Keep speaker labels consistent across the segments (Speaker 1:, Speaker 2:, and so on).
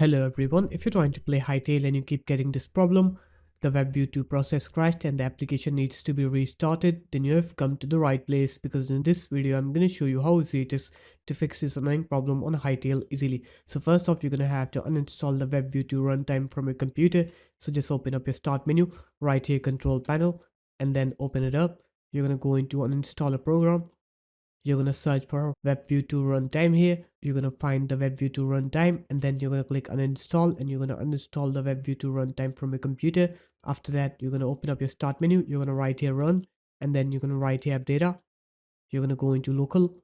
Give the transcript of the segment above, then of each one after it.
Speaker 1: Hello everyone, if you're trying to play Hytale and you keep getting this problem, the WebView2 process crashed and the application needs to be restarted, then you have come to the right place because in this video I'm going to show you how easy it is to fix this annoying problem on Hytale easily. So first off, you're going to have to uninstall the WebView2 runtime from your computer. So just open up your start menu, right here control panel, and then open it up. You're going to go into uninstall a program. You're going to search for WebView2 runtime here. You're going to find the WebView2 runtime and then you're going to click uninstall and you're going to uninstall the WebView2 runtime from your computer. After that, you're going to open up your start menu. You're going to write here run and then you're going to write here data. You're going to go into local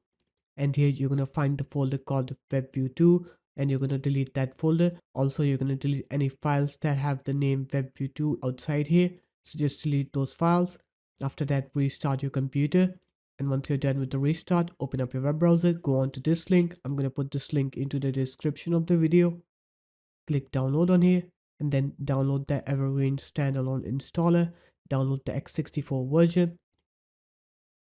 Speaker 1: and here you're going to find the folder called WebView2 and you're going to delete that folder. Also, you're going to delete any files that have the name WebView2 outside here. So just delete those files. After that, restart your computer. And once you're done with the restart, open up your web browser, go on to this link. I'm going to put this link into the description of the video. Click download on here and then download the Evergreen standalone installer. Download the x64 version.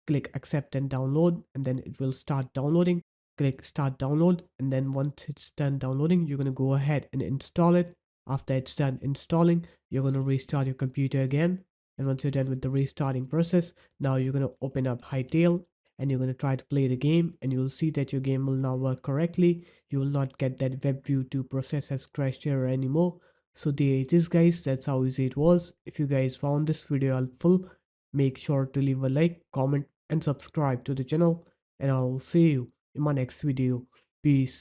Speaker 1: Click accept and download and then it will start downloading. Click start download and then once it's done downloading, you're going to go ahead and install it. After it's done installing, you're going to restart your computer again. And once you're done with the restarting process, now you're going to open up Hytale and you're going to try to play the game and you'll see that your game will now work correctly. You will not get that WebView2 process has crashed error anymore. So there it is guys, that's how easy it was. If you guys found this video helpful, make sure to leave a like, comment and subscribe to the channel and I'll see you in my next video. Peace.